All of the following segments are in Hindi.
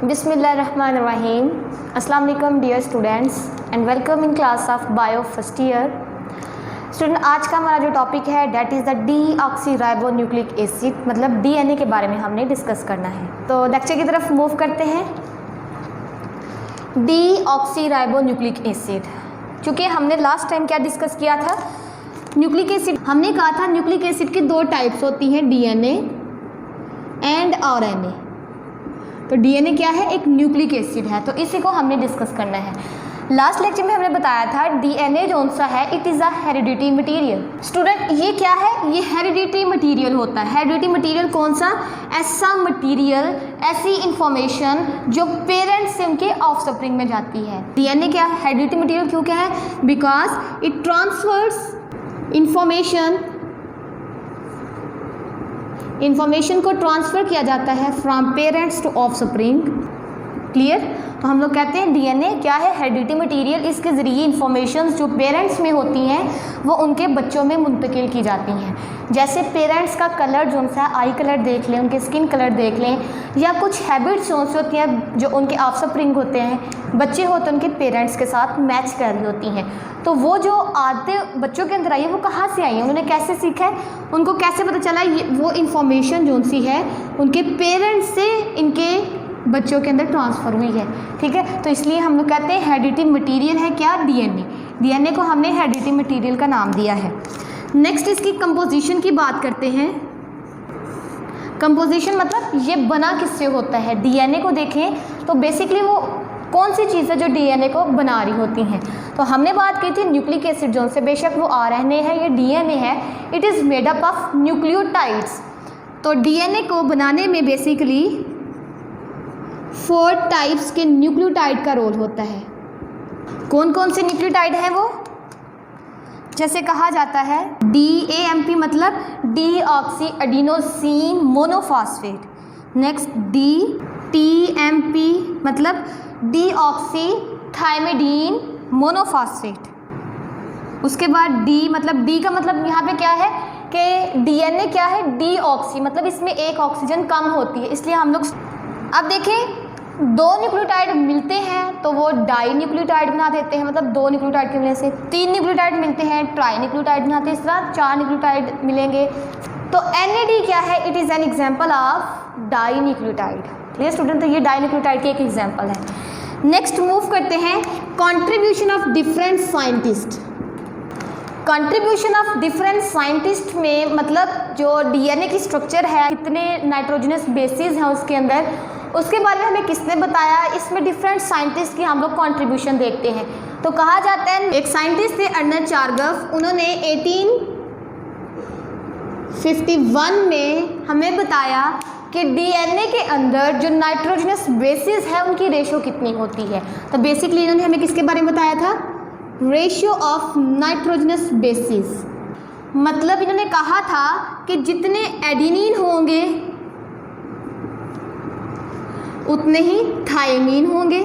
बिस्मिल्लाहिर्रहमानिर्रहीम। अस्सलाम वालेकुम dear students and welcome in class of bio first year. Student, आज का हमारा जो टॉपिक है that is the deoxyribonucleic acid, मतलब डीएनए के बारे में हमने डिस्कस करना है। तो लेक्चर की तरफ मूव करते हैं। डीऑक्सीराइबोन्यूक्लिक एसिड, चूँकि हमने लास्ट टाइम क्या डिस्कस किया था, न्यूक्लिक एसिड। हमने कहा था न्यूक्लिक एसिड की दो टाइप्स होती हैं, डीएनए एंड आरएनए। तो डीएनए क्या है? एक न्यूक्लिक एसिड है, तो इसी को हमने डिस्कस करना है। लास्ट लेक्चर में हमने बताया था डीएनए जो सा है it is a heredity material. Student, ये क्या है? ये हेरिडिटी मटेरियल होता है। हेरिडिटी मटेरियल कौन सा? ऐसा मटेरियल, ऐसी इंफॉर्मेशन जो पेरेंट्स से उनके ऑफस्प्रिंग में जाती है। डीएनए क्या है? हेरिडिटी मटेरियल क्यों क्या है? बिकॉज इट ट्रांसफर्स इंफॉर्मेशन को ट्रांसफ़र किया जाता है from parents to offspring. Clear? तो हम लोग कहते हैं डीएनए क्या है? Heredity material. इसके ज़रिए इंफॉर्मेशंस जो पेरेंट्स में होती हैं वो उनके बच्चों में मुंतकिल की जाती हैं। जैसे पेरेंट्स का कलर जो सा आई कलर देख लें, उनके स्किन कलर देख लें, या कुछ हैबिट्स होती हैं जो उनके ऑफस्प्रिंग होते हैं, बच्चे होते हैं उनके पेरेंट्स के साथ मैच कर रही होती हैं। तो वो जो आदतें बच्चों के अंदर आई है वो कहाँ से आई है, उन्होंने कैसे सीखा है, उनको कैसे पता चला, ये वो इन्फॉर्मेशन जो सी है उनके पेरेंट्स से इनके बच्चों के अंदर ट्रांसफ़र हुई है। ठीक है, तो इसलिए हम लोग कहते हैं हेरिडिटी मटेरियल है क्या? डीएनए। डीएनए को हमने हेरिडिटी मटेरियल का नाम दिया है। नेक्स्ट इसकी कंपोजिशन की बात करते हैं। कंपोजिशन मतलब ये बना किससे होता है। डीएनए को देखें तो बेसिकली वो कौन सी चीज़ है जो डीएनए को बना रही होती हैं। तो हमने बात की थी न्यूक्लिक एसिड जो से, बेशक वो आरएनए है या डीएनए है, it is made up of nucleotides. तो डीएनए को बनाने में बेसिकली 4 टाइप्स के न्यूक्लियोटाइड का रोल होता है। कौन कौन से न्यूक्लियोटाइड हैं वो? जैसे कहा जाता है DAMP मतलब deoxy adenosine monophosphate. Next DTMP मतलब डीऑक्सी थायमिडीन मोनोफॉस्फेट। उसके बाद D मतलब D का मतलब यहाँ पे क्या है कि डीएनए क्या है? डीऑक्सी मतलब इसमें एक ऑक्सीजन कम होती है, इसलिए हम लोग अब देखें 2 न्यूक्लियोटाइड मिलते हैं तो वो डाई न्यूक्लियोटाइड बना देते हैं, मतलब 2 न्यूक्लियोटाइड की वजह से। 3 न्यूक्लियोटाइड मिलते हैं, ट्राई न्यूक्लियोटाइड बनाते हैं, इस तरह 4 न्यूक्लियोटाइड मिलेंगे। तो NAD क्या है? It is an example of dinucleotide. Clear student? तो ये डाई न्यूक्लियोटाइड की एक एग्जाम्पल है। नेक्स्ट मूव करते हैं contribution of different scientist. Contribution of different scientist में मतलब जो डीएनए की स्ट्रक्चर है, कितने नाइट्रोजनस बेसिस हैं उसके अंदर, उसके बारे में हमें किसने बताया? इसमें डिफरेंट साइंटिस्ट की हम लोग कंट्रीब्यूशन देखते हैं। तो कहा जाता है एक साइंटिस्ट थे अर्नस्ट चारगफ, उन्होंने 1851 में हमें बताया कि डीएनए के अंदर जो नाइट्रोजनस बेसिस है उनकी रेशो कितनी होती है। तो बेसिकली इन्होंने हमें किसके बारे में बताया था? Ratio of nitrogenous bases. मतलब इन्होंने कहा था कि जितने एडिनिन होंगे उतने ही थायमीन होंगे,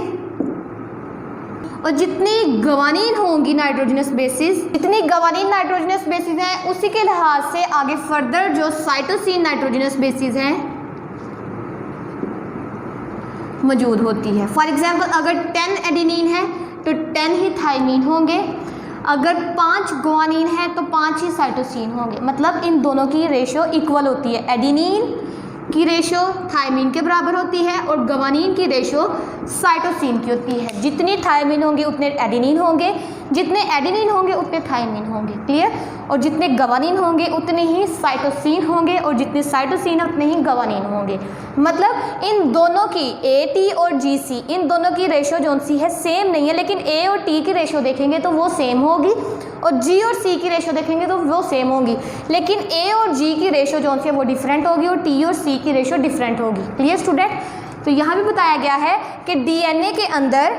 और जितनी गवानीन होंगी नाइट्रोजनस बेसिस, जितनी गवानीन नाइट्रोजनस बेसिस हैं उसी के लिहाज से आगे फर्दर जो साइटोसिन नाइट्रोजनस बेसिस हैं मौजूद होती है। फॉर एग्जांपल अगर 10 एडिनिन है तो 10 ही थायमीन होंगे, अगर 5 ग्वानीन है तो 5 ही साइटोसिन होंगे। मतलब इन दोनों की रेशो इक्वल होती है। एडिनिन की रेशो थायमीन के बराबर होती है और ग्वानीन की रेशो साइटोसिन की होती है। जितनी थायमीन होंगे उतने एडिनिन होंगे, जितने एडिनिन होंगे उतने थायमीन होंगे। क्लियर? और जितने ग्वानीन होंगे उतने ही साइटोसिन होंगे, और जितने साइटोसिन उतने ही ग्वानीन होंगे। मतलब इन दोनों की AT और GC इन दोनों की रेशो जो सी है सेम नहीं है, लेकिन A और T की रेशो देखेंगे तो वो सेम होगी, और G और C की रेशो देखेंगे तो वो सेम होगी। लेकिन A और G की रेशो जो सी है वो डिफरेंट होगी, और T और C की रेशो डिफरेंट होगी। Clear student? तो यहाँ भी बताया गया है कि डीएनए के अंदर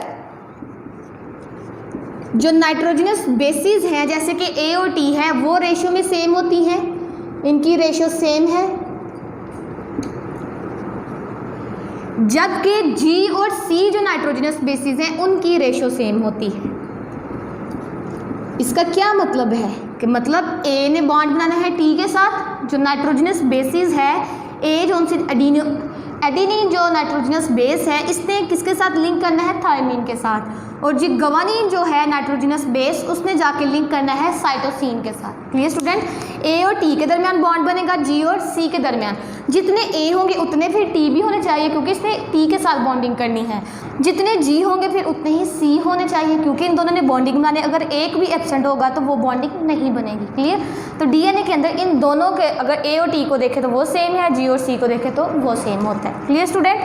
जो नाइट्रोजनस बेसिस हैं जैसे कि A और T है वो रेशो में सेम होती हैं, इनकी रेशो सेम है, जबकि G और C जो नाइट्रोजनस बेसिस हैं उनकी रेशो सेम होती है। इसका क्या मतलब है कि मतलब A ने बॉन्ड बनाना है T के साथ, जो नाइट्रोजनस बेसिस है A जो उनसे एडिनिन जो नाइट्रोजनस बेस है इसने किसके साथ लिंक करना है, थायमीन के साथ, और जो ग्वानिन जो है नाइट्रोजनस बेस उसने जाके लिंक करना है साइटोसिन के साथ। क्लियर स्टूडेंट, ए और टी के दरमियान बॉन्ड बनेगा, जी और सी के दरमियान। जितने ए होंगे उतने फिर टी भी होने चाहिए क्योंकि इसने टी के साथ बॉन्डिंग करनी है, जितने जी होंगे फिर उतने ही सी होने चाहिए क्योंकि इन दोनों ने बॉन्डिंग बनानी। अगर एक भी एब्सेंट होगा तो वो बॉन्डिंग नहीं बनेगी। क्लियर, तो डीएनए के अंदर इन दोनों के अगर ए और टी को देखें तो वो सेम है, जी और सी को देखें तो वो सेम होता है। क्लियर स्टूडेंट,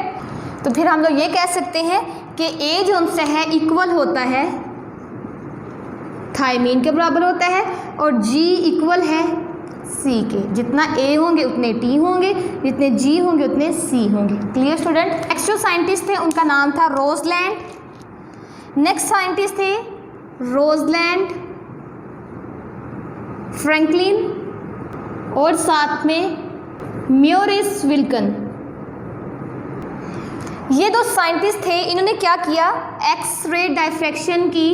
तो फिर हम लोग ये कह सकते हैं कि ए जो उनसे है इक्वल होता है थायमीन के बराबर होता है और जी इक्वल है सी के। जितना ए होंगे उतने टी होंगे, जितने जी होंगे उतने सी होंगे। क्लियर स्टूडेंट, नेक्स्ट जो साइंटिस्ट थे उनका नाम था रोजलैंड। नेक्स्ट साइंटिस्ट थे रोजलैंड, फ्रैंकलिन और साथ में म्योरिस विल्कन। ये दो साइंटिस्ट थे, इन्होंने क्या किया, एक्स-रे डायफ्रैक्शन की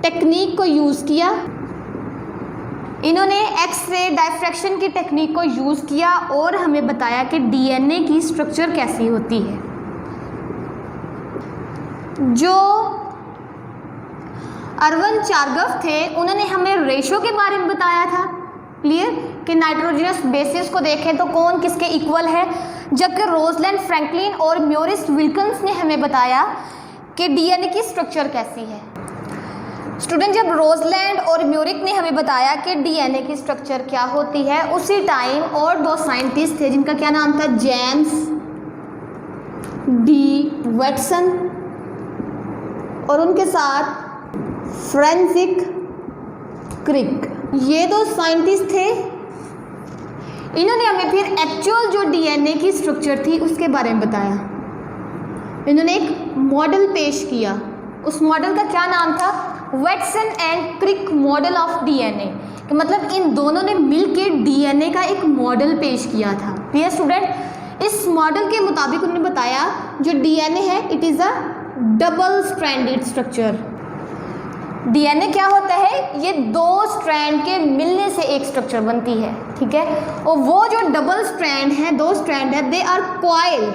टेक्निक को यूज़ किया। इन्होंने एक्स-रे डायफ्रैक्शन की टेक्निक को यूज़ किया और हमें बताया कि डीएनए की स्ट्रक्चर कैसी होती है। जो अर्वन चार्गफ थे उन्होंने हमें रेशो के बारे में बताया था। क्लियर, कि नाइट्रोजनस बेसिस को देखें तो कौन किसके इक्वल है, जबकि रोजलैंड, फ्रैंकलिन और म्योरिस विल्कन्स ने हमें बताया कि डीएनए की स्ट्रक्चर कैसी है। स्टूडेंट, जब रोजलैंड और म्यूरिक ने हमें बताया कि डीएनए की स्ट्रक्चर क्या होती है, उसी टाइम और दो साइंटिस्ट थे जिनका क्या नाम था, जेम्स डी वेटसन और उनके साथ फ्रेंसिक क्रिक। ये दो साइंटिस्ट थे, इन्होंने हमें फिर एक्चुअल जो डीएनए की स्ट्रक्चर थी उसके बारे में बताया। इन्होंने एक मॉडल पेश किया, उस मॉडल का क्या नाम था, Watson and Crick model of DNA. कि मतलब इन दोनों ने मिलकर डीएनए का एक मॉडल पेश किया था। क्लियर स्टूडेंट, इस मॉडल के मुताबिक उन्होंने बताया जो डीएनए है it is a double stranded structure. DNA क्या होता है, ये दो स्ट्रैंड के मिलने से एक स्ट्रक्चर बनती है। ठीक है, और वो जो डबल स्ट्रैंड है, दो स्ट्रैंड है, दे आर कॉइल्ड,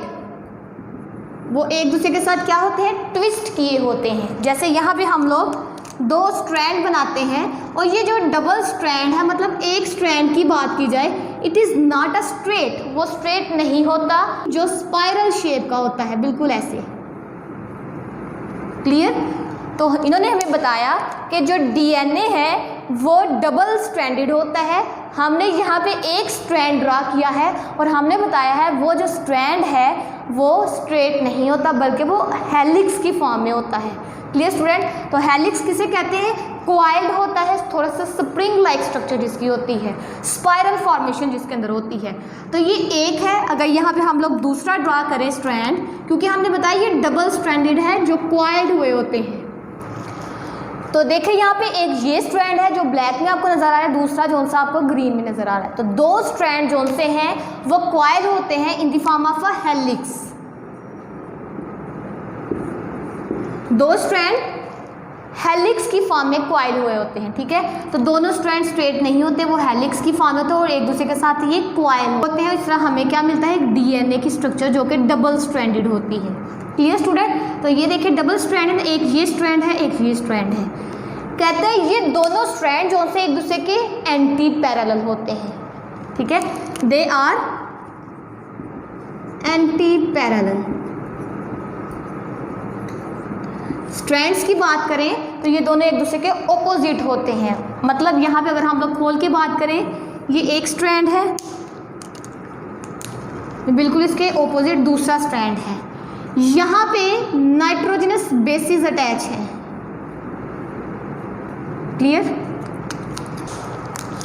वो एक दूसरे के साथ क्या होते हैं, ट्विस्ट किए होते हैं। जैसे यहाँ पे हम लोग दो स्ट्रैंड बनाते हैं और ये जो डबल स्ट्रैंड है, मतलब एक स्ट्रैंड की बात की जाए, it is not a straight, वो स्ट्रेट नहीं होता, जो स्पाइरल शेप का होता है, बिल्कुल ऐसे। क्लियर, तो इन्होंने हमें बताया कि जो डीएनए है वो डबल स्ट्रैंडेड होता है। हमने यहाँ पे एक स्ट्रैंड ड्रा किया है और हमने बताया है वो जो स्ट्रैंड है वो स्ट्रेट नहीं होता बल्कि वो हेलिक्स की फॉर्म में होता है। क्लियर स्टूडेंट, तो हेलिक्स किसे कहते हैं, कॉइल्ड होता है, थोड़ा सा स्प्रिंग लाइक स्ट्रक्चर जिसकी होती है, स्पाइरल फॉर्मेशन जिसके अंदर होती है। तो ये एक है। अगर यहाँ पे हम लोग दूसरा ड्रा करें स्ट्रैंड, क्योंकि हमने बताया ये डबल स्ट्रैंडेड है जो कॉइल्ड हुए होते हैं। तो देखिए यहाँ पे एक ये स्ट्रैंड है जो ब्लैक में आपको नजर आ रहा है, दूसरा जो सा आपको ग्रीन में नजर आ रहा है। तो दो स्ट्रैंड जो से हैं वो कॉइल होते हैं in the form of a helix. दो स्ट्रैंड हेलिक्स की फॉर्म में कॉइल हुए होते हैं। ठीक है, तो दोनों स्ट्रैंड स्ट्रेट नहीं होते, वो हेलिक्स की फॉर्म में होते हैं और एक दूसरे के साथ ये कॉइल होते हैं। इस तरह हमें क्या मिलता है, एक डीएनए की स्ट्रक्चर जो कि डबल स्ट्रैंडेड होती है। क्लियर स्टूडेंट, तो ये देखिए डबल स्ट्रैंड है, एक ये स्ट्रैंड है, एक ये स्ट्रैंड है। कहते हैं ये दोनों स्ट्रैंड जो से एक दूसरे के एंटी पैरेलल होते हैं। ठीक है, they are antiparallel. Strands की बात करें तो ये दोनों एक दूसरे के ऑपोजिट होते हैं। मतलब यहाँ पे अगर हम लोग खोल के बात करें, ये एक स्ट्रैंड है, बिल्कुल इसके ऑपोजिट दूसरा स्ट्रैंड है। यहाँ पे नाइट्रोजनस बेसिस अटैच है। क्लियर,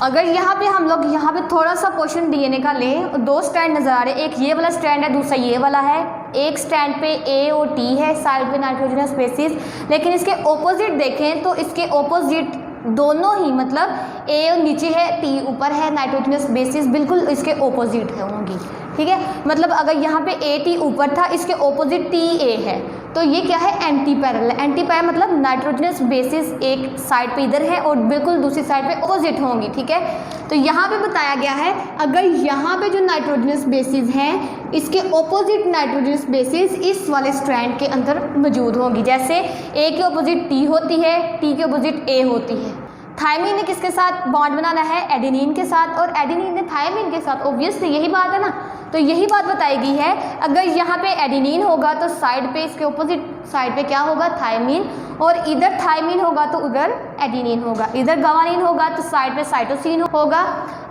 अगर यहाँ पे हम लोग यहाँ पे थोड़ा सा पोर्शन डीएनए का लें, दो स्ट्रैंड नज़र आ रहे हैं, एक ये वाला स्ट्रैंड है, दूसरा ये वाला है। एक स्ट्रैंड पे ए और टी है, साइड पे नाइट्रोजनस बेसिस, लेकिन इसके ऑपोजिट देखें तो इसके ऑपोजिट दोनों ही, मतलब ए और नीचे है, टी ऊपर है, नाइट्रोजनस बेसिस बिल्कुल इसके ऑपोजिट है होंगी। ठीक है, मतलब अगर यहाँ पे ए टी ऊपर था, इसके ऑपोजिट टी ए है, तो ये क्या है, एंटी पैरेलल। एंटी पैरेलल मतलब नाइट्रोजनस बेसिस एक साइड पे इधर है और बिल्कुल दूसरी साइड पे ऑपोजिट होंगी, ठीक है। तो यहाँ पे बताया गया है अगर यहाँ पे जो नाइट्रोजनस बेसिस हैं इसके ऑपोजिट नाइट्रोजनस बेसिस इस वाले स्ट्रैंड के अंदर मौजूद होंगी, जैसे ए के ऑपोजिट टी होती है, टी के ऑपोजिट ए होती है। थायमीन ने किसके साथ बॉन्ड बनाना है, एडेनिन के साथ, और एडेनिन ने थायमीन के साथ, ऑब्वियसली यही बात है ना। तो यही बात बताई गई है अगर यहाँ पे एडेनिन होगा तो साइड पे इसके ऑपोजिट साइड पे क्या होगा, थायमीन, और इधर थायमीन होगा तो उधर एडेनिन होगा, इधर ग्वानिन होगा तो साइड पे साइटोसिन होगा,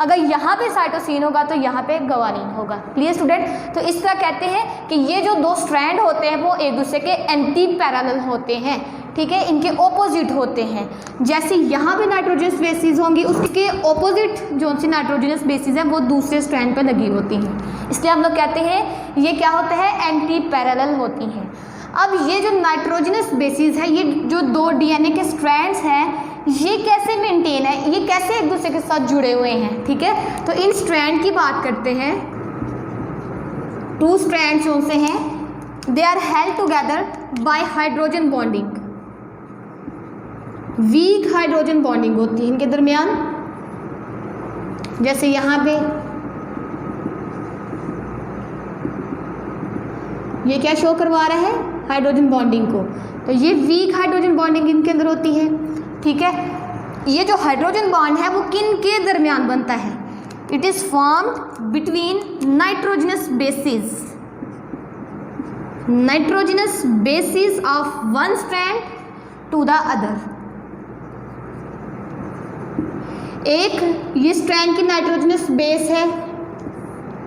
अगर यहाँ पे साइटोसिन होगा तो यहाँ पे ग्वानिन होगा। Clear student. तो इस तरह कहते हैं कि ये जो दो स्ट्रैंड होते हैं वो एक दूसरे के एंटी पैरेलल होते हैं, ठीक है, इनके ऑपोजिट होते हैं। जैसे यहाँ पे नाइट्रोजनस बेसिस होंगी उसके ऑपोजिट जो सी नाइट्रोजनस बेसिस है वो दूसरे स्ट्रैंड पे लगी होती हैं, इसलिए हम लोग कहते हैं ये क्या होता है, एंटी पैरेलल होती हैं। अब ये जो नाइट्रोजनस बेसिस है, ये जो दो डीएनए के स्ट्रैंड्स हैं, ये कैसे मेंटेन है, ये कैसे एक दूसरे के साथ जुड़े हुए हैं, ठीक है। तो इन स्ट्रैंड की बात करते हैं। टू स्ट्रैंड्स जो से हैं they are held together by hydrogen bonding, weak hydrogen bonding होती है इनके दरमियान। जैसे यहाँ पे ये क्या शो करवा रहा है, हाइड्रोजन बॉन्डिंग को, तो ये वीक हाइड्रोजन बॉन्डिंग इनके अंदर होती है, ठीक है। ये जो हाइड्रोजन बॉन्ड है वो किन के दरमियान बनता है, it is formed between nitrogenous bases, nitrogenous bases of one strand to the other. एक ये स्ट्रैंड की नाइट्रोजनस बेस है,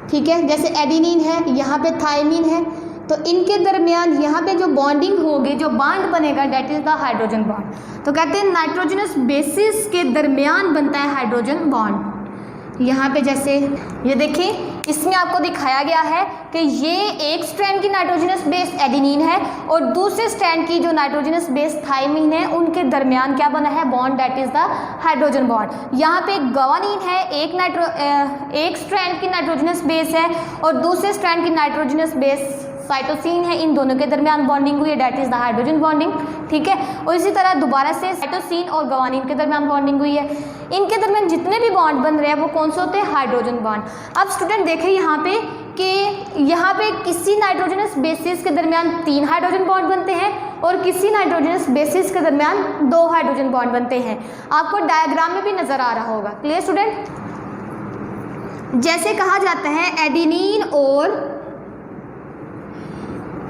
ठीक है, जैसे एडेनिन है, यहाँ पे थायमीन है, तो इनके दरमियान यहाँ पे जो बॉन्डिंग होगी, जो बॉन्ड बनेगा, that is the hydrogen bond. तो कहते हैं नाइट्रोजनस बेसिस के दरमियान बनता है हाइड्रोजन बॉन्ड। यहाँ पे जैसे ये देखिए इसमें आपको दिखाया गया है कि ये एक स्ट्रैंड की नाइट्रोजनस बेस एडेनिन है और दूसरे स्ट्रैंड की जो नाइट्रोजनस बेस थायमीन है, उनके दरमियान क्या बना है, bond, that is the hydrogen bond. यहाँ पे ग्वानिन है, एक स्ट्रैंड की नाइट्रोजनस बेस है और दूसरे स्ट्रैंड की नाइट्रोजनस बेस साइटोसिन है, इन दोनों के दरमियान बॉन्डिंग हुई है, that is the hydrogen bonding, ठीक है। और इसी तरह दोबारा से साइटोसिन और ग्वानिन के दरमियान बॉन्डिंग हुई है। इनके दरमियान जितने भी बॉन्ड बन रहे हैं वो कौन से होते हैं, हाइड्रोजन बॉन्ड। अब स्टूडेंट देखें यहाँ पे कि यहाँ पे किसी नाइट्रोजनस बेसिस के दरमियान 3 हाइड्रोजन बॉन्ड बनते हैं और किसी नाइट्रोजनस बेसिस के दरमियान 2 हाइड्रोजन बॉन्ड बनते हैं। आपको डायग्राम में भी नजर आ रहा होगा। Clear student. जैसे कहा जाता है एडेनिन और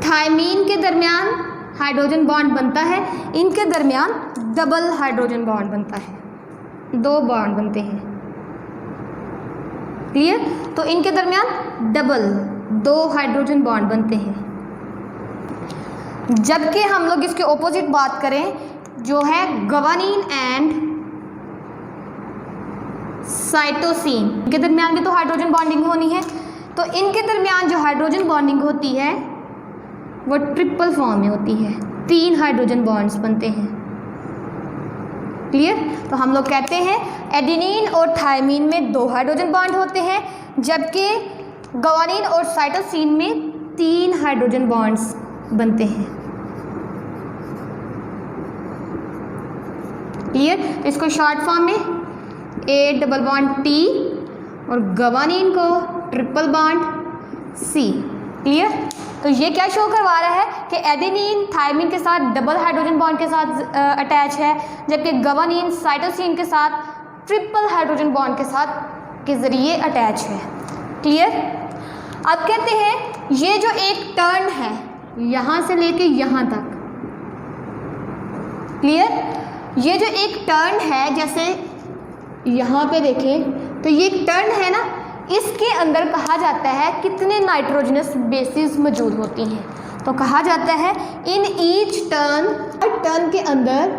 थायमीन के दरमियान हाइड्रोजन बॉन्ड बनता है, इनके दरमियान डबल हाइड्रोजन बॉन्ड बनता है, 2 बॉन्ड बनते हैं। क्लियर। तो इनके दरमियान डबल 2 हाइड्रोजन बॉन्ड बनते हैं। जबकि हम लोग इसके ऑपोजिट बात करें जो है ग्वानिन एंड साइटोसिन, इनके दरमियान भी तो हाइड्रोजन बॉन्डिंग होनी है। तो इनके दरमियान जो हाइड्रोजन बॉन्डिंग होती है वो ट्रिपल फॉर्म में होती है, 3 हाइड्रोजन बॉन्ड्स बनते हैं। क्लियर। तो हम लोग कहते हैं एडेनिन और थायमीन में 2 हाइड्रोजन बॉन्ड होते हैं, जबकि ग्वानिन और साइटोसिन में 3 हाइड्रोजन बॉन्ड्स बनते हैं। क्लियर। तो इसको शॉर्ट फॉर्म में A डबल बॉन्ड T और ग्वानिन को ट्रिपल बॉन्ड C। क्लियर। तो ये क्या शो करवा रहा है कि एडेनिन थायमीन के साथ डबल हाइड्रोजन बॉन्ड के साथ अटैच है, जबकि ग्वानिन साइटोसिन के साथ ट्रिपल हाइड्रोजन बॉन्ड के साथ के ज़रिए अटैच है। क्लियर। अब कहते हैं ये जो एक टर्न है यहाँ से लेके यहाँ तक, क्लियर, ये जो एक टर्न है, जैसे यहाँ पे देखें तो ये एक टर्न है ना, इसके अंदर कहा जाता है कितने नाइट्रोजनस बेसिस मौजूद होती हैं। तो कहा जाता है in each turn, her turn के अंदर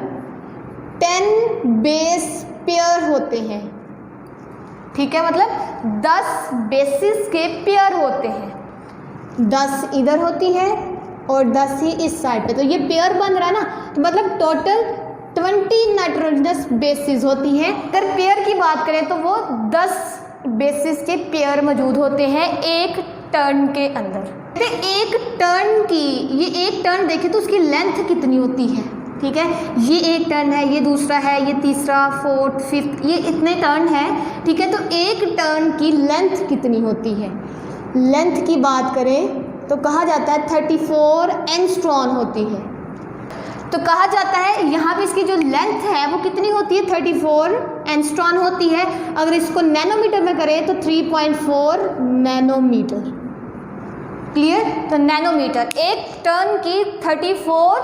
10 बेस पेयर होते हैं। ठीक है, मतलब 10 बेसिस के पेयर होते हैं, 10 इधर होती है और 10 ही इस साइड पे। तो ये पेयर बन रहा है ना, तो मतलब टोटल 20 नाइट्रोजनस बेसिस होती हैं। अगर पेयर की बात करें तो वो 10 बेसिस के पेयर मौजूद होते हैं एक टर्न के अंदर। एक टर्न की, ये एक टर्न देखें तो उसकी लेंथ कितनी होती है, ठीक है, ये एक टर्न है, ये दूसरा है, ये तीसरा, फोर्थ, फिफ्थ, ये इतने टर्न है, ठीक है। तो एक टर्न की लेंथ कितनी होती है? लेंथ की बात करें तो कहा जाता है 34 एंगस्ट्रॉम होती है। तो कहा जाता है यहाँ पे इसकी जो लेंथ है वो कितनी होती है, 34 एंगस्ट्रॉम होती है। अगर इसको नैनोमीटर में करें तो 3.4 नैनोमीटर। क्लियर? तो नैनोमीटर, एक टर्न की 34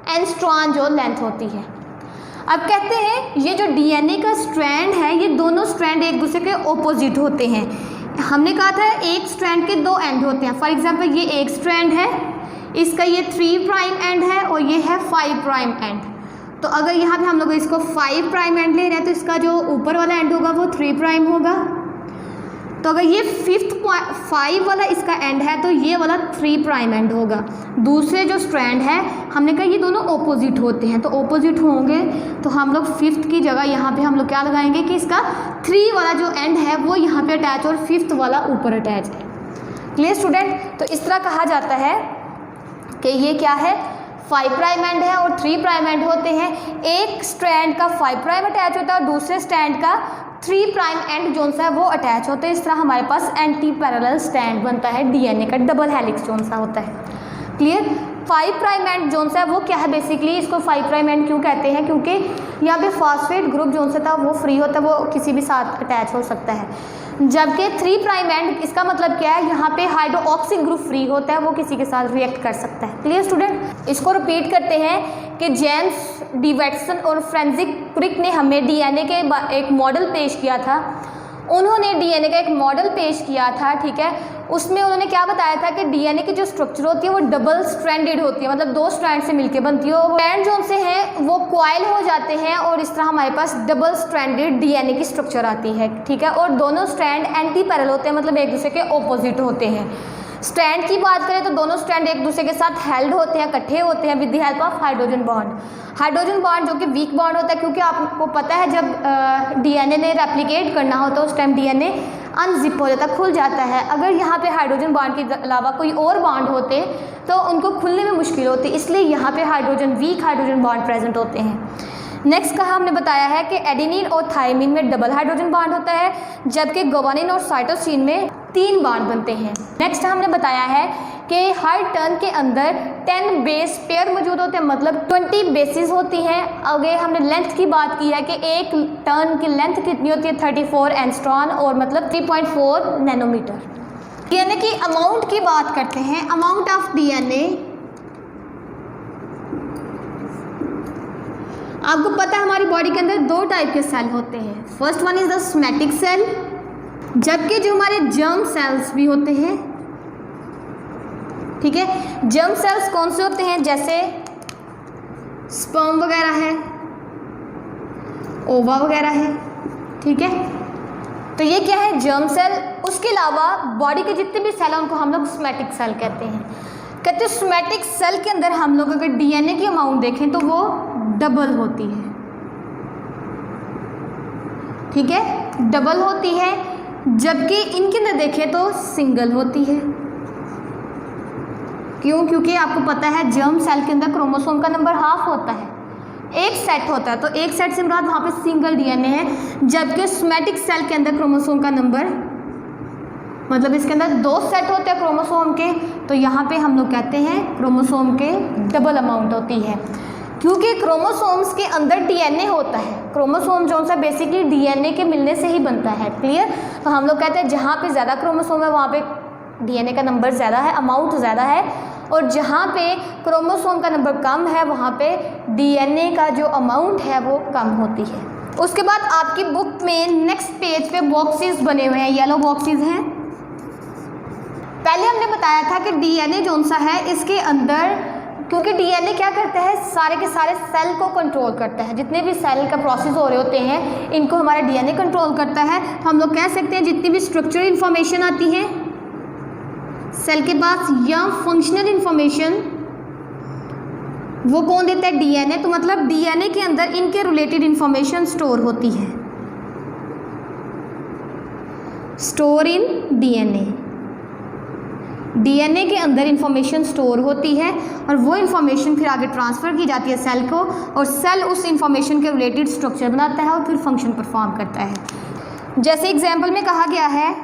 एंगस्ट्रॉम जो लेंथ होती है। अब कहते हैं ये जो डीएनए का स्ट्रैंड है, ये दोनों स्ट्रैंड एक दूसरे के ऑपोजिट होते हैं। हमने कहा था एक स्ट्रैंड के दो एंड होते हैं। फॉर एग्जांपल ये एक स्ट्रैंड है, इसका ये 3 प्राइम एंड है और ये है 5 प्राइम एंड। तो अगर यहाँ पे हम लोग इसको 5 प्राइम एंड ले रहे हैं तो इसका जो ऊपर वाला एंड होगा वो 3 प्राइम होगा। तो अगर ये 5 वाला इसका एंड है तो ये वाला 3 प्राइम एंड होगा। दूसरे जो स्ट्रैंड है हमने कहा ये दोनों ऑपोजिट होते हैं, तो ऑपोजिट होंगे तो हम लोग 5th की जगह यहाँ पे हम लोग क्या लगाएंगे कि इसका 3 वाला जो एंड है वो यहाँ पे अटैच और 5th वाला ऊपर अटैच है। Clear student? तो इस तरह कहा जाता है कि ये क्या है, 5 प्राइम एंड है और 3 प्राइम एंड होते हैं। एक स्ट्रैंड का 5 प्राइम अटैच होता है और दूसरे स्ट्रैंड का 3 प्राइम एंड जोन सा है वो अटैच होते हैं। इस तरह हमारे पास एंटी पैरेलल स्ट्रैंड बनता है डीएनए का, डबल हेलिक्स जोन सा होता है। क्लियर? 5 प्राइम एंड जोन सा है वो क्या है, बेसिकली इसको 5 प्राइम एंड क्यों कहते हैं, क्योंकि यहाँ पे फॉस्फेट ग्रुप जोन से था वो फ्री होता है, वो किसी भी साथ अटैच हो सकता है। जबकि 3 प्राइम एंड, इसका मतलब क्या है, यहाँ पे हाइड्रोक्सिल ग्रुप फ्री होता है, वो किसी के साथ रिएक्ट कर सकता है। Clear student? इसको रिपीट करते हैं कि जेम्स डी वैटसन और फ्रेंजिक क्रिक ने हमें डीएनए के एक मॉडल पेश किया था। उन्होंने डीएनए का एक मॉडल पेश किया था, ठीक है। उसमें उन्होंने क्या बताया था कि डीएनए की जो स्ट्रक्चर होती है वो डबल स्ट्रैंडेड होती है, मतलब 2 स्ट्रैंड से मिलकर बनती है। स्ट्रैंड जो से हैं वो कॉइल हो जाते हैं और इस तरह हमारे पास डबल स्ट्रैंडेड डीएनए की स्ट्रक्चर आती है, ठीक है। और दोनों स्ट्रैंड एंटी पैरेलल होते हैं, मतलब एक दूसरे के ऑपोजिट होते हैं। स्ट्रैंड की बात करें तो दोनों स्ट्रैंड एक दूसरे के साथ हेल्ड होते हैं, इकट्ठे होते हैं with the help of hydrogen bond. Hydrogen bond जो कि वीक बॉन्ड होता है, क्योंकि आपको पता है जब डीएनए ने रेप्लिकेट करना होता है उस टाइम डीएनए अनजिप हो जाता है, खुल जाता है। अगर यहाँ पे हाइड्रोजन बॉन्ड के अलावा कोई और बॉन्ड होते तो उनको खुलने में मुश्किल होती, इसलिए यहाँ पे वीक हाइड्रोजन बॉन्ड प्रेजेंट होते हैं। नेक्स्ट कहा हमने बताया है कि एडेनिन और थायमिन में डबल हाइड्रोजन बॉन्ड होता है, जबकि गुआनिन और साइटोसिन में 3 बॉन्ड बनते हैं। नेक्स्ट हमने बताया है कि हर टर्न के अंदर 10 बेस पेयर मौजूद होते हैं, मतलब 20 बेसिस होती हैं। आगे हमने लेंथ की बात की है कि एक टर्न की लेंथ कितनी होती है, 34 एंगस्ट्रॉम और मतलब 3.4 नैनोमीटर। डीएनए की अमाउंट की बात करते हैं। अमाउंट ऑफ डीएनए, आपको पता है हमारी बॉडी के अंदर 2 टाइप के सेल होते हैं। First one is the somatic cell, जबकि जो हमारे जर्म सेल्स भी होते हैं, ठीक है। जर्म सेल्स कौन से होते हैं, जैसे स्पर्म वगैरह है, ओवा वगैरह है, ठीक है। तो ये क्या है, जर्म सेल। उसके अलावा बॉडी के जितने भी सेल हैं उनको हम लोग सोमैटिक सेल कहते हैं। कहते हैं सोमैटिक सेल के अंदर हम लोग अगर डीएनए की अमाउंट देखें तो वो डबल होती है, ठीक है, डबल होती है। जबकि इनके अंदर देखें तो सिंगल होती है। क्यों? क्योंकि आपको पता है जर्म सेल के अंदर क्रोमोसोम का नंबर हाफ होता है, एक सेट होता है, तो एक सेट से मुराद वहाँ पे सिंगल डीएनए है। जबकि सोमैटिक सेल के अंदर क्रोमोसोम का नंबर, मतलब इसके अंदर 2 सेट होते हैं क्रोमोसोम के, तो यहाँ पे हम लोग कहते हैं क्रोमोसोम के डबल अमाउंट होती है। क्योंकि क्रोमोसोम्स के अंदर डीएनए होता है, क्रोमोसोम जो सा बेसिकली डीएनए के मिलने से ही बनता है। क्लियर? तो हम लोग कहते हैं जहाँ पे ज़्यादा क्रोमोसोम है वहाँ पे डीएनए का नंबर ज़्यादा है, अमाउंट ज़्यादा है, और जहाँ पे क्रोमोसोम का नंबर कम है वहाँ पे डीएनए का जो अमाउंट है वो कम होती है। उसके बाद आपकी बुक में नेक्स्ट पेज पे बॉक्सेस बने हुए हैं, येलो बॉक्सेस हैं। पहले हमने बताया था कि डीएनए जो सा है इसके अंदर, क्योंकि डीएनए क्या करता है, सारे के सारे सेल को कंट्रोल करता है। जितने भी सेल का प्रोसेस हो रहे होते हैं इनको हमारा डीएनए कंट्रोल करता है। तो हम लोग कह सकते हैं जितनी भी स्ट्रक्चरल इंफॉर्मेशन आती है सेल के पास या फंक्शनल इंफॉर्मेशन, वो कौन देता है, डीएनए। तो मतलब डीएनए के अंदर इनके रिलेटेड इंफॉर्मेशन स्टोर होती है, स्टोर इन डीएनए। डीएनए के अंदर इंफॉर्मेशन स्टोर होती है और वो इंफॉर्मेशन फिर आगे ट्रांसफ़र की जाती है सेल को, और सेल उस इंफॉर्मेशन के रिलेटेड स्ट्रक्चर बनाता है और फिर फंक्शन परफॉर्म करता है। जैसे एग्जाम्पल में कहा गया है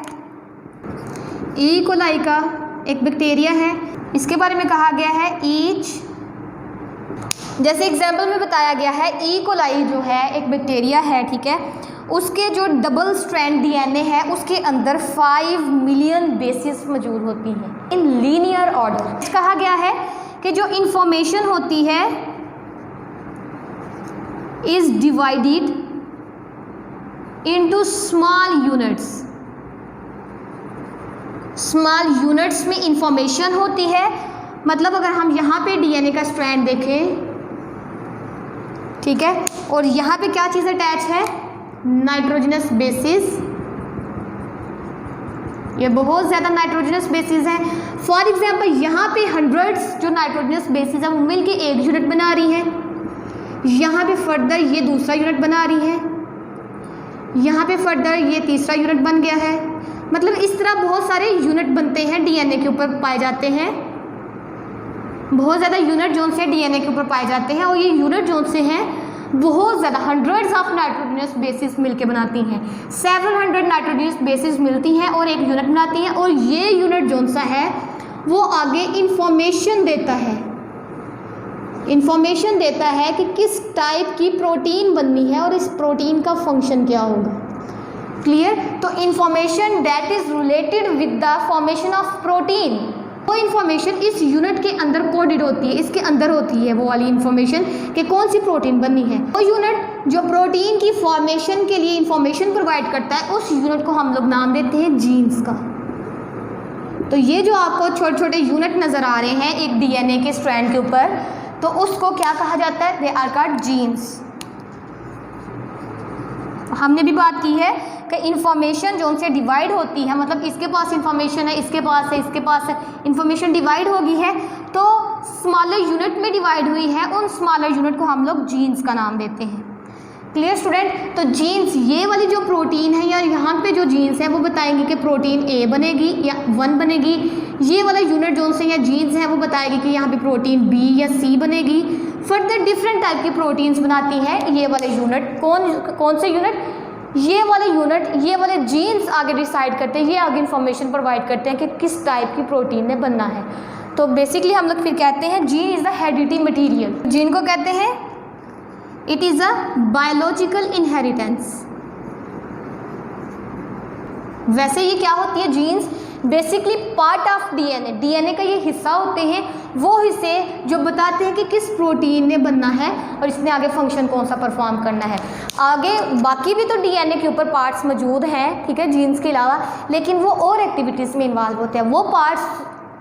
ई कोलाई का एक बैक्टीरिया है, इसके बारे में कहा गया है जैसे एग्जाम्पल में बताया गया है ई कोलाई जो है एक बैक्टीरिया है, ठीक है, उसके जो डबल स्ट्रैंड डीएनए है उसके अंदर 5 मिलियन बेसिस मौजूद होती हैं इन लीनियर ऑर्डर। कहा गया है कि जो इंफॉर्मेशन होती है is divided into small units. Small units में इंफॉर्मेशन होती है, मतलब अगर हम यहाँ पे डीएनए का स्ट्रैंड देखें, ठीक है, और यहाँ पे क्या चीज़ अटैच है, नाइट्रोजनस बेसिस, ये बहुत ज़्यादा नाइट्रोजनस बेसिस हैं। फॉर एग्जांपल यहाँ पे हंड्रेड्स जो नाइट्रोजनस बेसिस है वो मिलके एक यूनिट बना रही है, यहाँ पे फर्दर ये दूसरा यूनिट बना रही है, यहाँ पे फर्दर ये तीसरा यूनिट बन गया है। मतलब इस तरह बहुत सारे यूनिट बनते हैं डीएनए के ऊपर पाए जाते हैं, बहुत ज़्यादा यूनिट जोन से डीएनए के ऊपर पाए जाते हैं, और ये यूनिट जोन से हैं बहुत ज़्यादा हंड्रेड्स ऑफ नाइट्रोजनस बेसिस मिलके बनाती हैं। 700 नाइट्रोजनस बेसिस मिलती हैं और एक यूनिट बनाती हैं, और ये यूनिट जोन सा है वो आगे इंफॉर्मेशन देता है, इंफॉर्मेशन देता है कि किस टाइप की प्रोटीन बननी है और इस प्रोटीन का फंक्शन क्या होगा। क्लियर? तो information that is related with the formation of protein, वो इन्फॉर्मेशन इस यूनिट के अंदर कोडेड होती है, इसके अंदर होती है वो वाली इन्फॉर्मेशन कि कौन सी प्रोटीन बननी है। वो यूनिट जो प्रोटीन की फॉर्मेशन के लिए इन्फॉर्मेशन प्रोवाइड करता है उस यूनिट को हम लोग नाम देते हैं जीन्स का। तो ये जो आपको छोटे छोटे यूनिट नज़र आ रहे हैं एक डीएनए के स्ट्रैंड के ऊपर, तो उसको क्या कहा जाता है, दे आर कॉल्ड जीन्स। हमने भी बात की है कि इंफॉर्मेशन जो उनसे डिवाइड होती है, मतलब इसके पास इंफॉर्मेशन है, इसके पास है, इसके पास है, इंफॉर्मेशन डिवाइड होगी है तो स्मॉलर यूनिट में डिवाइड हुई है, उन स्मॉलर यूनिट को हम लोग जीन्स का नाम देते हैं। Clear student? तो जीन्स ये वाली जो प्रोटीन है या यहाँ पे जो जीन्स है वो बताएंगे कि प्रोटीन ए बनेगी या 1 बनेगी, ये वाला यूनिट जो से या जीन्स है वो बताएगी कि यहाँ पे प्रोटीन बी या सी बनेगी। फर्दर डिफरेंट टाइप की प्रोटीन्स बनाती है ये वाले यूनिट। कौन से यूनिट? ये वाले यूनिट, ये वाले जीन्स आगे डिसाइड करते हैं, ये आगे इंफॉर्मेशन प्रोवाइड करते हैं कि किस टाइप की प्रोटीन ने बनना है। तो बेसिकली हम लोग फिर कहते हैं gene is the heredity material. Gene को कहते हैं it is a biological inheritance. वैसे ये क्या होती है genes? Basically part of DNA, DNA का ये हिस्सा होते हैं, वो हिस्से जो बताते हैं कि किस प्रोटीन ने बनना है और इसने आगे फंक्शन कौन सा परफॉर्म करना है। आगे बाकी भी तो डीएनए के ऊपर पार्ट्स मौजूद हैं, ठीक है, जीन्स के अलावा, लेकिन वो और एक्टिविटीज़ में इन्वॉल्व होते हैं। वो पार्ट्स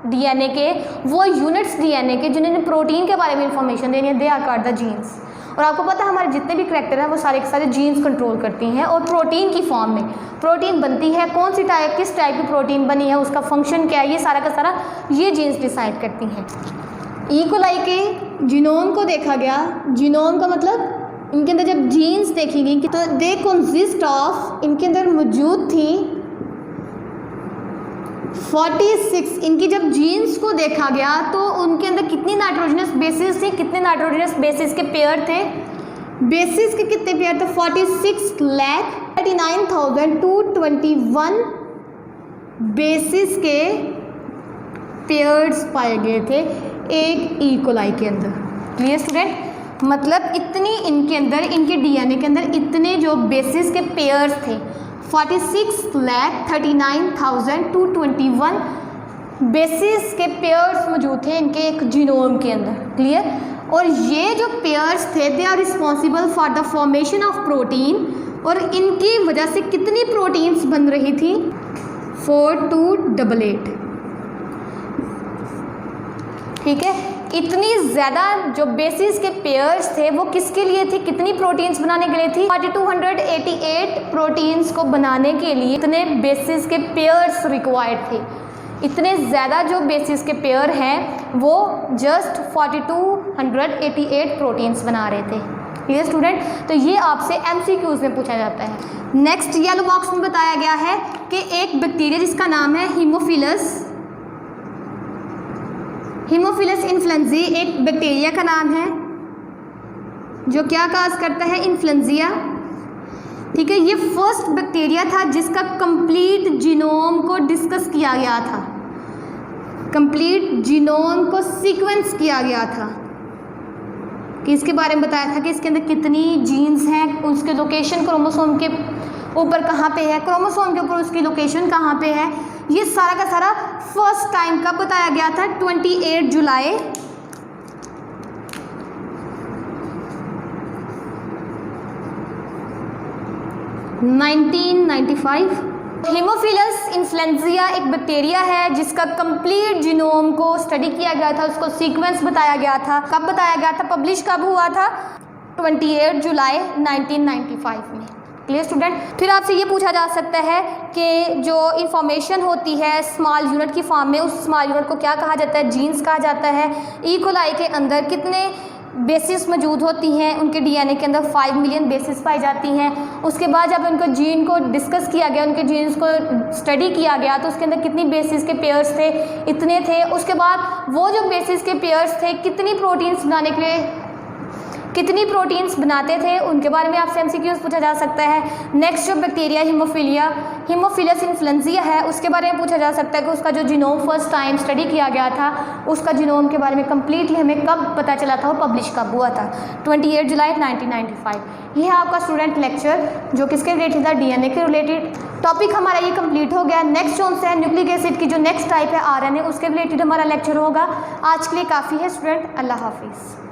डीएनए के, वो यूनिट्स डीएनए के जिन्होंने प्रोटीन के बारे में इंफॉर्मेशन देनी है, they are called the genes. और आपको पता है हमारे जितने भी करैक्टर हैं वो सारे के सारे जीन्स कंट्रोल करती हैं, और प्रोटीन की फॉर्म में प्रोटीन बनती है, कौन सी टाइप, किस टाइप की प्रोटीन बनी है, उसका फंक्शन क्या है, ये सारा का सारा ये जीन्स डिसाइड करती हैं। ई कोलाई के जीनोम को देखा गया, जीनोम का मतलब इनके अंदर जब जीन्स देखी गई तो दे कंसिस्ट ऑफ, इनके अंदर मौजूद थी 46। इनकी जब जीन्स को देखा गया तो उनके अंदर कितनी नाइट्रोजनस बेसिस थी, कितने नाइट्रोजनस बेसिस के पेयर थे, बेसिस के कितने पेयर थे, 46,39,221 बेसिस के पेयर्स पाए गए थे एक ई कोलाई के अंदर। Clear student? मतलब इतनी इनके अंदर, इनके डीएनए के अंदर इतने जो बेसिस के पेयर्स थे, 46,39,221 बेसिस के पेयर्स मौजूद थे इनके एक जीनोम के अंदर। क्लियर? और ये जो पेयर्स थे they are responsible for the formation of protein, और इनकी वजह से कितनी प्रोटीन्स बन रही थी, 4288। ठीक है, इतनी ज़्यादा जो बेसिस के पेयर्स थे वो किसके लिए थे, कितनी प्रोटीन्स बनाने के लिए थी, 4288 प्रोटीन्स को बनाने के लिए इतने बेसिस के पेयर्स रिक्वायर्ड थे। इतने ज़्यादा जो बेसिस के पेयर हैं वो जस्ट 4288 प्रोटीन्स बना रहे थे। Clear student? तो ये आपसे MCQs में पूछा जाता है। नेक्स्ट येलो बॉक्स में बताया गया है कि एक बैक्टीरिया जिसका नाम है हीमोफिलस हीमोफिलस इन्फ्लुएंजा एक बैक्टीरिया का नाम है जो क्या काज करता है, इन्फ्लुएंजा। ठीक है, ये फर्स्ट बैक्टीरिया था जिसका कंप्लीट जीनोम को डिस्कस किया गया था, कंप्लीट जीनोम को सीक्वेंस किया गया था, कि इसके बारे में बताया था कि इसके अंदर कितनी जीन्स हैं, उसके लोकेशन क्रोमोसोम के ऊपर कहाँ पे है, क्रोमोसोम के ऊपर उसकी लोकेशन कहाँ पे है। ये सारा का सारा फर्स्ट टाइम कब बताया गया था, 28 जुलाई 1995। हीमोफिलस इन्फ्लुएंजा एक बैक्टीरिया है जिसका कंप्लीट जीनोम को स्टडी किया गया था, उसको सीक्वेंस बताया गया था। कब बताया गया था, पब्लिश कब हुआ था, 28 जुलाई 1995 में। Clear student. फिर आपसे ये पूछा जा सकता है कि जो इंफॉर्मेशन होती है स्मॉल यूनिट की फॉर्म में, उस स्मॉल यूनिट को क्या कहा जाता है, जीन्स कहा जाता है। ई कोलाई के अंदर कितने बेसिस मौजूद होती हैं, उनके डीएनए के अंदर 5 मिलियन बेसिस पाई जाती हैं। उसके बाद जब उनको जीन को डिस्कस किया गया, उनके जीन्स को स्टडी किया गया, तो उसके अंदर कितनी बेसिस के पेयर्स थे, इतने थे। उसके बाद वो जो बेसिस के पेयर्स थे कितनी प्रोटीन्स बनाने के लिए, कितनी प्रोटीन्स बनाते थे, उनके बारे में आपसे एमसीक्यूज पूछा जा सकता है। नेक्स्ट जो बैक्टीरिया हीमोफिलस इन्फ्लुएंजा है, उसके बारे में पूछा जा सकता है कि उसका जो जीनोम फर्स्ट टाइम स्टडी किया गया था, उसका जीनोम के बारे में कम्प्लीटली हमें कब पता चला था, वो पब्लिश कब हुआ था, 28 जुलाई 1995। ये है आपका स्टूडेंट लेक्चर जो किसके रिलेटेड था, डीएनए के रिलेटेड। टॉपिक हमारा ये कंप्लीट हो गया। नेक्स्ट जो है न्यूक्लिक एसिड की जो नेक्स्ट टाइप है आरएनए, उसके रिलेटेड हमारा लेक्चर होगा। आज के लिए काफ़ी है स्टूडेंट, अल्लाह हाफिज़।